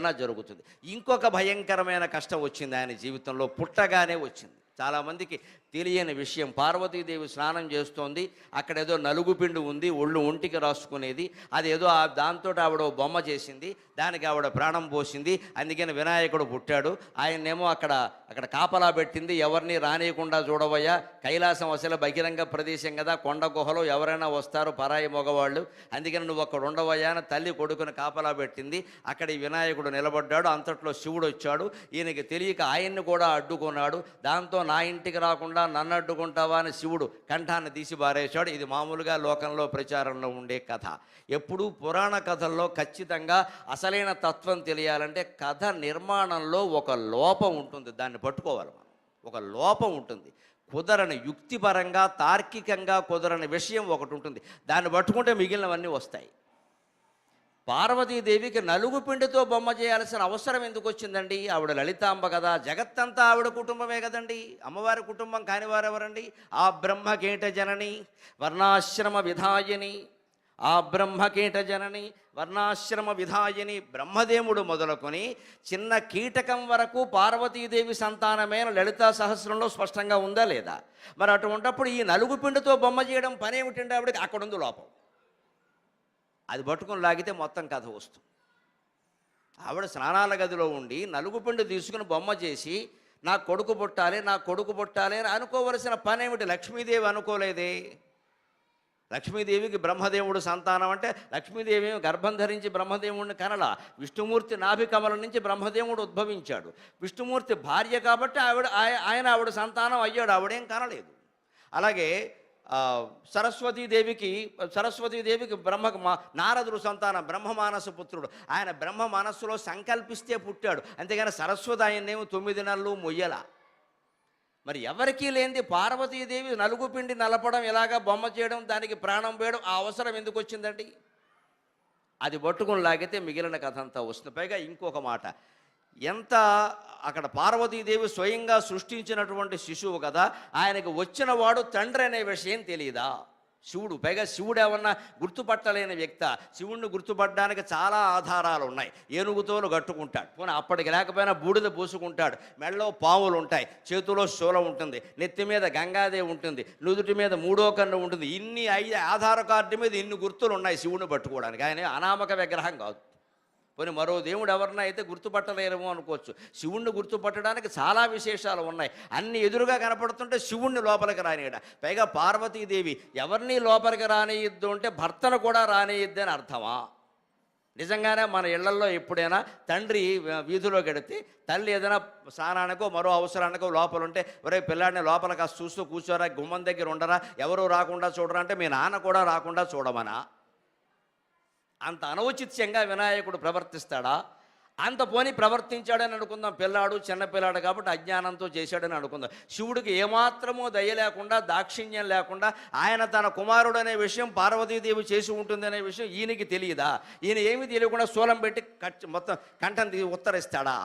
ఘటన జరుగుతుంది. ఇంకొక భయంకరమైన కష్టం వచ్చింది ఆయన జీవితంలో, పుట్టగానే వచ్చింది. చాలామందికి తెలియని విషయం, పార్వతీదేవి స్నానం చేస్తోంది, అక్కడేదో నలుగుపిండి ఉంది, ఒంటికి రాసుకునేది, అదేదో దాంతో ఆవిడ బొమ్మ చేసింది, దానికి ఆవిడ ప్రాణం పోసింది, అందుకని వినాయకుడు పుట్టాడు. ఆయన్నేమో అక్కడ కాపలా పెట్టింది, ఎవరిని రానియకుండా చూడవయ్యా, కైలాసం అసలు బహిరంగ ప్రదేశం కదా, కొండ గుహలో ఎవరైనా వస్తారు పరాయి మగవాళ్ళు, అందుకని నువ్వు అక్కడ ఉండవయ్యా అని తల్లి కొడుకుని కాపలా పెట్టింది. అక్కడ ఈ వినాయకుడు నిలబడ్డాడు, అంతట్లో శివుడు వచ్చాడు, ఈయనకి తెలియక ఆయన్ని కూడా అడ్డుకున్నాడు. దాంతో నా ఇంటికి రాకుండా నన్ను అడ్డుకుంటావా అని శివుడు కంఠాన్ని తీసి బారేశాడు. ఇది మామూలుగా లోకంలో ప్రచారంలో ఉండే కథ. ఎప్పుడూ పురాణ కథల్లో ఖచ్చితంగా అసలైన తత్వం తెలియాలంటే కథ నిర్మాణంలో ఒక లోపం ఉంటుంది, దాన్ని పట్టుకోవాలి మనం. ఒక లోపం ఉంటుంది, కుదరని, యుక్తిపరంగా తార్కికంగా కుదరని విషయం ఒకటి ఉంటుంది, దాన్ని పట్టుకుంటే మిగిలినవన్నీ వస్తాయి. పార్వతీదేవికి నలుగు పిండితో బొమ్మ చేయాల్సిన అవసరం ఎందుకు వచ్చిందండి? ఆవిడ లలితాంబ కదా, జగత్తంతా ఆవిడ కుటుంబమే కదండి, అమ్మవారి కుటుంబం కానివారు ఎవరండి? ఆ బ్రహ్మకీట జనని వర్ణాశ్రమ విధాయిని, ఆ బ్రహ్మకీట జనని వర్ణాశ్రమ విధాయిని, బ్రహ్మదేవుడు మొదలుకొని చిన్న కీటకం వరకు పార్వతీదేవి సంతానమైన లలితా సహస్రంలో స్పష్టంగా ఉందా లేదా? మరి అటువంటిప్పుడు ఈ నలుగు పిండితో బొమ్మ చేయడం పని ఏమిటంటే ఆవిడకి అక్కడుంది లోపం. అది పట్టుకుని లాగితే మొత్తం కథ వస్తుంది. ఆవిడ స్నానాల గదిలో ఉండి నలుగుపిండి తీసుకుని బొమ్మ చేసి నా కొడుకు పుట్టాలి, నా కొడుకు పుట్టాలి అని అనుకోవలసిన పని ఏమిటి? లక్ష్మీదేవి అనుకోలేదే. లక్ష్మీదేవికి బ్రహ్మదేవుడు సంతానం అంటే లక్ష్మీదేవి గర్భం ధరించి బ్రహ్మదేవుడిని కనల. విష్ణుమూర్తి నాభికమల నుంచి బ్రహ్మదేవుడు ఉద్భవించాడు. విష్ణుమూర్తి భార్య కాబట్టి ఆవిడ సంతానం అయ్యాడు, ఆవిడేం కనలేదు. అలాగే సరస్వతీదేవికి నారదుడు సంతానం, బ్రహ్మమానస పుత్రుడు. ఆయన బ్రహ్మ మనస్సులో సంకల్పిస్తే పుట్టాడు, అంతేగాని సరస్వతి ఆయన్నేమో 9 నెలలు మొయ్యల. మరి ఎవరికీ లేనిది పార్వతీదేవి నలుగు పిండి నలపడం, ఇలాగా బొమ్మ చేయడం, దానికి ప్రాణం పోయడం ఆ అవసరం ఎందుకు వచ్చిందండి? అది పట్టుకుని లాగితే మిగిలిన కథ అంతా వస్తుంది. పైగా ఇంకొక మాట, ఎంత అక్కడ పార్వతీదేవి స్వయంగా సృష్టించినటువంటి శిశువు కదా, ఆయనకు వచ్చిన వాడు తండ్రి అనే విషయం తెలియదా? శివుడు, పైగా శివుడు ఏమన్నా గుర్తుపట్టలేని వ్యక్త? శివుణ్ణి గుర్తుపట్టడానికి చాలా ఆధారాలు ఉన్నాయి. ఏనుగుతోలు కట్టుకుంటాడు, పోనీ అప్పటికి లేకపోయినా బూడిద పూసుకుంటాడు, మెడలో పాములు ఉంటాయి, చేతిలో శూలం ఉంటుంది, నెత్తి మీద గంగాదేవి ఉంటుంది, నుదుటి మీద 3వ కన్ను ఉంటుంది. ఇన్ని ఆధార్ కార్డు మీద ఇన్ని గుర్తులు ఉన్నాయి శివుణ్ణి పట్టుకోవడానికి. ఆయన అనామక విగ్రహం కాదు. పోనీ మరో దేవుడు ఎవరన్నా అయితే గుర్తుపట్టలేరేమో అనుకోవచ్చు. శివుణ్ణి గుర్తుపట్టడానికి చాలా విశేషాలు ఉన్నాయి. అన్ని ఎదురుగా కనపడుతుంటే శివుణ్ణి లోపలికి రానియడ. పైగా పార్వతీదేవి ఎవరిని లోపలికి రానియద్దు అంటే భర్తను కూడా రానియద్దు అని అర్థమా? నిజంగానే మన ఇళ్లల్లో ఎప్పుడైనా తండ్రి వీధిలో గడితే తల్లి ఏదైనా స్నానానికో మరో అవసరానికో లోపల ఉంటే, ఒరే పిల్లాడిని లోపల కాస్త చూస్తూ కూర్చోరా, గుమ్మం దగ్గర ఉండరా, ఎవరూ రాకుండా చూడరా అంటే మీ నాన్న కూడా రాకుండా చూడమనా? అంత అనౌచిత్యంగా వినాయకుడు ప్రవర్తిస్తాడా? అంత పోనీ ప్రవర్తించాడని అనుకుందాం, పిల్లాడు చిన్నపిల్లాడు కాబట్టి అజ్ఞానంతో చేశాడని అనుకుందాం. శివుడికి ఏమాత్రమో దయ లేకుండా, దాక్షిణ్యం లేకుండా ఆయన తన కుమారుడు అనే విషయం పార్వతీదేవి చేసి ఉంటుందనే విషయం ఈయనకి తెలియదా? ఈయన ఏమీ తెలియకుండా శూలం పెట్టి మొత్తం కంఠం ఉత్తరిస్తాడా?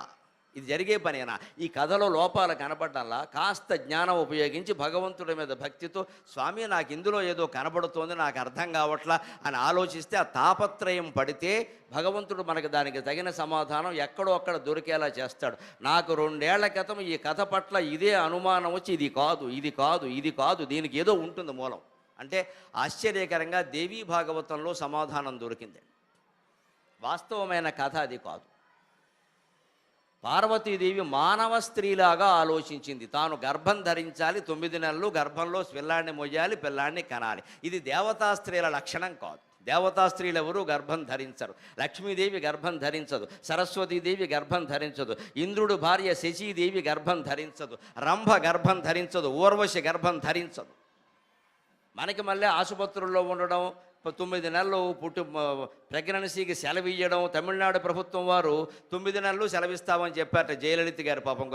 ఇది జరిగే పనేనా? ఈ కథలో లోపాలు కనపడ్డల్లా కాస్త జ్ఞానం ఉపయోగించి భగవంతుడి మీద భక్తితో, స్వామి నాకు ఇందులో ఏదో కనబడుతోంది, నాకు అర్థం కావట్లా అని ఆలోచిస్తే, ఆ తాపత్రయం పడితే భగవంతుడు మనకు దానికి తగిన సమాధానం ఎక్కడో అక్కడ దొరికేలా చేస్తాడు. నాకు 2 ఏళ్ల క్రితం ఈ కథ పట్ల ఇదే అనుమానం వచ్చి, ఇది కాదు దీనికి ఏదో ఉంటుంది మూలం అంటే, ఆశ్చర్యకరంగా దేవీ భాగవతంలో సమాధానం దొరికింది. వాస్తవమైన కథ అది కాదు. పార్వతీదేవి మానవ స్త్రీలాగా ఆలోచించింది. తాను గర్భం ధరించాలి, 9 నెలలు గర్భంలో పిల్లాడిని మొయ్యాలి, పిల్లాడిని కనాలి. ఇది దేవతా స్త్రీల లక్షణం కాదు. దేవతా స్త్రీలు ఎవరూ గర్భం ధరించరు. లక్ష్మీదేవి గర్భం ధరించదు, సరస్వతీదేవి గర్భం ధరించదు, ఇంద్రుడు భార్య శశీదేవి గర్భం ధరించదు, రంభ గర్భం ధరించదు, ఊర్వశి గర్భం ధరించదు. మనకి మళ్ళీ ఆసుపత్రుల్లో ఉండడం, 9 నెలలు ప్రెగ్నెన్సీకి సెలవు ఇవ్వడం. తమిళనాడు ప్రభుత్వం వారు 9 నెలలు సెలవిస్తామని చెప్పారట జయలలిత గారి. పాపం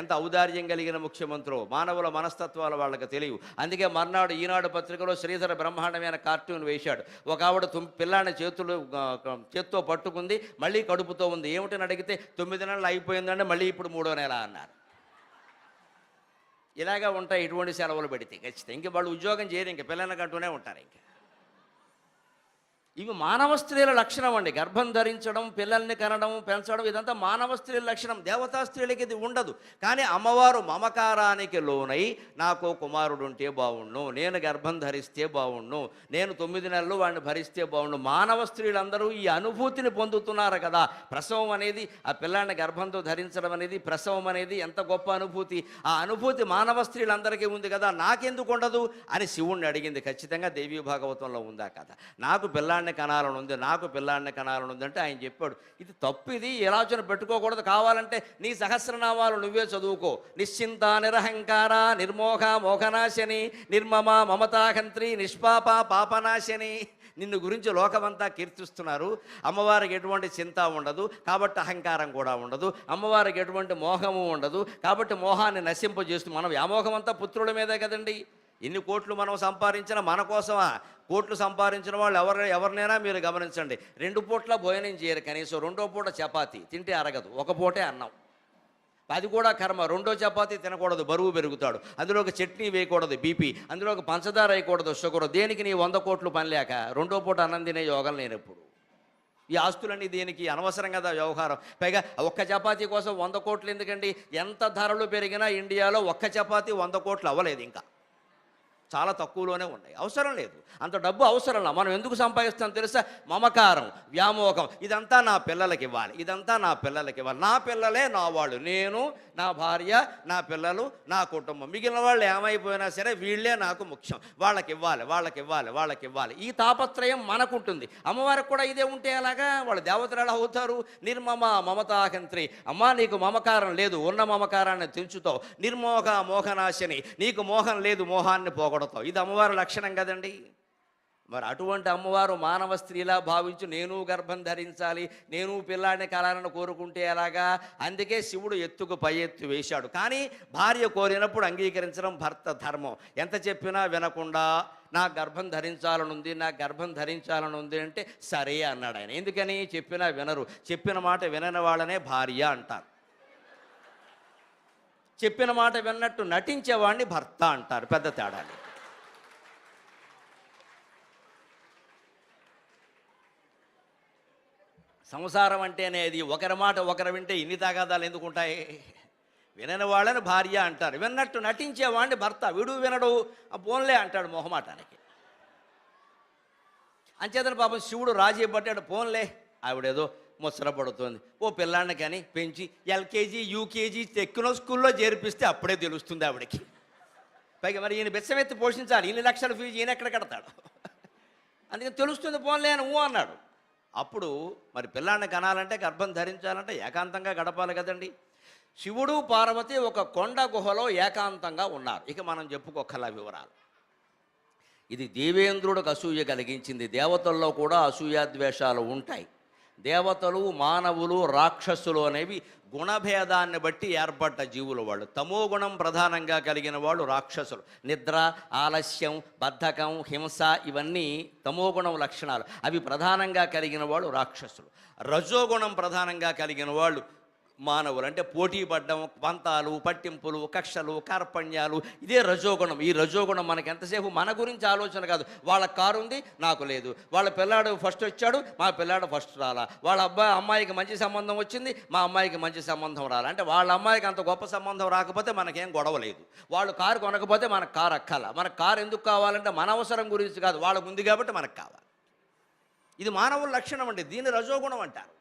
ఎంత ఔదార్యం కలిగిన ముఖ్యమంత్రి. మానవుల మనస్తత్వాలు వాళ్ళకి తెలియవు. అందుకే మర్నాడు ఈనాడు పత్రికలో శ్రీధర బ్రహ్మాండమైన కార్టూన్ వేశాడు. ఒక ఆవిడ పిల్లాన్ని చేత్తో పట్టుకుంది, మళ్ళీ కడుపుతో ఉంది. ఏమిటని అడిగితే 9 నెలలు అయిపోయిందంటే మళ్ళీ ఇప్పుడు 3వ నెల అన్నారు. ఇలాగా ఉంటాయి ఇటువంటి సెలవులు పెడితే ఖచ్చితంగా. ఇంక వాళ్ళు ఉద్యోగం చేయరు, ఇంక పిల్లలకంటూనే ఉంటారు. ఇంకా ఇవి మానవ స్త్రీల లక్షణం అండి. గర్భం ధరించడం, పిల్లల్ని కనడం, పెంచడం, ఇదంతా మానవ స్త్రీల లక్షణం. దేవతా స్త్రీలకి ఇది ఉండదు. కానీ అమ్మవారు మమకారానికి లోనై నాకు కుమారుడు ఉంటే బాగుండు, నేను గర్భం ధరిస్తే బాగుండు, నేను 9 నెలలు వాడిని భరిస్తే బాగుండు. మానవ స్త్రీలందరూ ఈ అనుభూతిని పొందుతున్నారు కదా. ప్రసవం అనేది, ఆ పిల్లాన్ని గర్భంతో ధరించడం అనేది, ప్రసవం అనేది ఎంత గొప్ప అనుభూతి. ఆ అనుభూతి మానవ స్త్రీలందరికీ ఉంది కదా, నాకెందుకు ఉండదు అని శివుణ్ణి అడిగింది. ఖచ్చితంగా దేవీ భాగవతంలో ఉందా కదా. నాకు పిల్లాన్ని కనాలని ఉంది, నాకు పిల్లాన్ని కనాలని ఉంది అంటే ఆయన చెప్పాడు, ఇది తప్పు, ఇది ఆలోచన పెట్టుకోకూడదు. కావాలంటే నీ సహస్రనామాలు నువ్వే చదువుకో. నిశ్చింత నిరహంకార నిర్మోహ మోహనాశని నిర్మమ మమతాహంత్రి నిష్పాప పాపనాశని. నిన్ను గురించి లోకమంతా కీర్తిస్తున్నారు. అమ్మవారికి ఎటువంటి చింత ఉండదు కాబట్టి అహంకారం కూడా ఉండదు. అమ్మవారికి ఎటువంటి మోహము ఉండదు కాబట్టి మోహాన్ని నశింపజేస్తూ, మనం వ్యామోహం అంతా పుత్రుల మీదే కదండి. ఎన్ని కోట్లు మనం సంపాదించినా మన కోసమా? కోట్లు సంపాదించిన వాళ్ళు ఎవరినైనా మీరు గమనించండి, 2 పూట్ల భోజనం చేయరు. కనీసం 2వ పూట చపాతీ తింటే అరగదు, 1 పూటే అన్నం. అది కూడా కర్మ. 2వ చపాతీ తినకూడదు, బరువు పెరుగుతాడు. అందులోకి చట్నీ వేయకూడదు, బీపీ. అందులోకి పంచదార వేయకూడదు, షుగర్. దేనికి నీ 100 కోట్లు పని లేక 2వ పూట అన్నం తినే యోగం లేనప్పుడు. ఈ ఆస్తులన్నీ దేనికి? అనవసరం కదా వ్యవహారం. పైగా ఒక్క చపాతీ కోసం 100 కోట్లు ఎందుకండి? ఎంత ధరలు పెరిగినా ఇండియాలో ఒక్క చపాతీ 100 కోట్లు అవ్వలేదు. ఇంకా చాలా తక్కువలోనే ఉన్నాయి. అవసరం లేదు, అంత డబ్బు అవసరం లేదు. మనం ఎందుకు సంపాదిస్తాం తెలుసా? మమకారం, వ్యామోహం. ఇదంతా నా పిల్లలకి ఇవ్వాలి, ఇదంతా నా పిల్లలకి ఇవ్వాలి. నా పిల్లలే నా వాళ్ళు, నేను, నా భార్య, నా పిల్లలు, నా కుటుంబం. మిగిలిన వాళ్ళు ఏమైపోయినా సరే వీళ్ళే నాకు ముఖ్యం. వాళ్ళకి ఇవ్వాలి, వాళ్ళకి ఇవ్వాలి, వాళ్ళకి ఇవ్వాలి. ఈ తాపత్రయం మనకుంటుంది. అమ్మవారికి కూడా ఇదే ఉంటే అలాగా వాళ్ళు దేవతలు ఎలా అవుతారు? నిర్మమ మమతాహంత్రి. అమ్మా నీకు మమకారం లేదు, ఉన్న మమకారాన్ని తెంచుతావు. నిర్మోహ మోహనాశని, నీకు మోహం లేదు, మోహాన్ని పోగొడతావు. ఇది అమ్మవారి లక్షణం కదండి. మరి అటువంటి అమ్మవారు మానవ స్త్రీలా భావించి నేను గర్భం ధరించాలి, నేను పిల్లాడిని కలాలని కోరుకుంటే ఎలాగా? అందుకే శివుడు ఎత్తుకు పై ఎత్తు వేశాడు. కానీ భార్య కోరినప్పుడు అంగీకరించడం భర్త ధర్మం. ఎంత చెప్పినా వినకుండా నాకు గర్భం ధరించాలనుంది, నాకు గర్భం ధరించాలనుంది అంటే సరే అన్నాడు ఆయన. ఎందుకని? చెప్పినా వినరు. చెప్పిన మాట వినని వాళ్ళనే భార్య అంటారు. చెప్పిన మాట విన్నట్టు నటించేవాడిని భర్త అంటారు. పెద్ద తేడా. సంసారం అంటేనే అది. ఒకరి మాట ఒకరు వింటే ఇన్ని తగాదాలు ఎందుకుంటాయి? వినని వాళ్ళని భార్య అంటారు. విన్నట్టు నటించేవాడిని భర్త. వీడు వినడు, పోన్లే అంటాడు మొహమాటానికి. అంచేతన పాపం శివుడు రాజీ పట్టాడు. పోన్లే, ఆవిడేదో ముసరపడుతుంది, ఓ పిల్లాన్ని కానీ పెంచి ఎల్కేజీ యూకేజీ ఎక్కిన స్కూల్లో చేర్పిస్తే అప్పుడే తెలుస్తుంది ఆవిడకి. పైగా మరి ఈయన బెచ్చమెత్తి పోషించాలి, 2 లక్షల ఫీజు ఈయన ఎక్కడ కడతాడు? అందుకని తెలుస్తుంది, పోన్లే అని అన్నాడు. అప్పుడు మరి పిల్లాన్ని కనాలంటే, గర్భం ధరించాలంటే ఏకాంతంగా గడపాలి కదండి. శివుడు పార్వతి ఒక కొండ గుహలో ఏకాంతంగా ఉన్నారు. ఇక మనం చెప్పుకోకల వివరాలు. ఇది దేవేంద్రుడికి అసూయ కలిగించింది. దేవతల్లో కూడా అసూయాద్వేషాలు ఉంటాయి. దేవతలు, మానవులు, రాక్షసులు అనేవి గుణభేదాన్ని బట్టి ఏర్పడ్డ జీవులు. వాళ్ళు తమో గుణం ప్రధానంగా కలిగిన వాళ్ళు రాక్షసులు. నిద్ర, ఆలస్యం, బద్ధకం, హింస ఇవన్నీ తమోగుణం లక్షణాలు. అవి ప్రధానంగా కలిగిన వాళ్ళు రాక్షసులు. రజోగుణం ప్రధానంగా కలిగిన వాళ్ళు మానవులు. అంటే పోటీ పడ్డం, పంతాలు, పట్టింపులు, కక్షలు, కార్పణ్యాలు, ఇదే రజోగుణం. ఈ రజోగుణం మనకి ఎంతసేపు మన గురించి ఆలోచన కాదు. వాళ్ళ కారు ఉంది, నాకు లేదు. వాళ్ళ పిల్లాడు ఫస్ట్ వచ్చాడు, మా పిల్లాడు ఫస్ట్ రాలా. వాళ్ళ అమ్మాయికి మంచి సంబంధం వచ్చింది, మా అమ్మాయికి మంచి సంబంధం రాలా. అంటే వాళ్ళ అమ్మాయికి అంత గొప్ప సంబంధం రాకపోతే మనకేం గొడవ లేదు. వాళ్ళు కారు కొనకపోతే మనకు కారు అక్కల. మనకు కారు ఎందుకు కావాలంటే మన అవసరం గురించి కాదు, వాళ్ళకు ఉంది కాబట్టి మనకు కావాలి. ఇది మానవుల లక్షణం అండి. దీన్ని రజోగుణం అంటారు.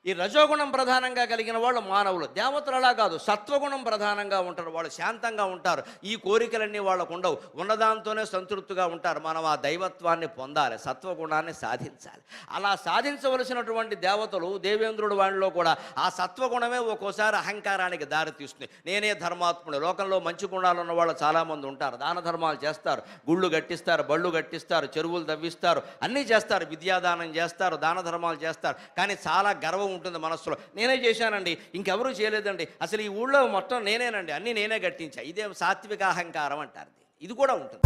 ఈ రజోగుణం ప్రధానంగా కలిగిన వాళ్ళు మానవులు. దేవతలు అలా కాదు, సత్వగుణం ప్రధానంగా ఉంటారు. వాళ్ళు శాంతంగా ఉంటారు. ఈ కోరికలన్నీ వాళ్ళకు ఉండవు. ఉన్నదాంతోనే సంతృప్తిగా ఉంటారు. మనం ఆ దైవత్వాన్ని పొందాలి, సత్వగుణాన్ని సాధించాలి. అలా సాధించవలసినటువంటి దేవతలు, దేవేంద్రుడు వాళ్ళలో కూడా ఆ సత్వగుణమే ఒక్కోసారి అహంకారానికి దారితీస్తుంది. నేనే ధర్మాత్ముడు. లోకంలో మంచి గుణాలు ఉన్న వాళ్ళు చాలామంది ఉంటారు. దాన ధర్మాలు చేస్తారు, గుళ్ళు కట్టిస్తారు, బళ్ళు కట్టిస్తారు, చెరువులు తవ్విస్తారు, అన్నీ చేస్తారు, విద్యాదానం చేస్తారు, దాన ధర్మాలు చేస్తారు. కానీ చాలా గర్వం ఉంటుంది మనస్సులో. నేనే చేశానండి, ఇంకెవరూ చేయలేదండి, అసలు ఈ ఊళ్ళో మొత్తం నేనేనండి, అన్నీ నేనే కట్టించా. ఇదే సాత్విక అహంకారం అంటారు. ఇది కూడా ఉంటుంది.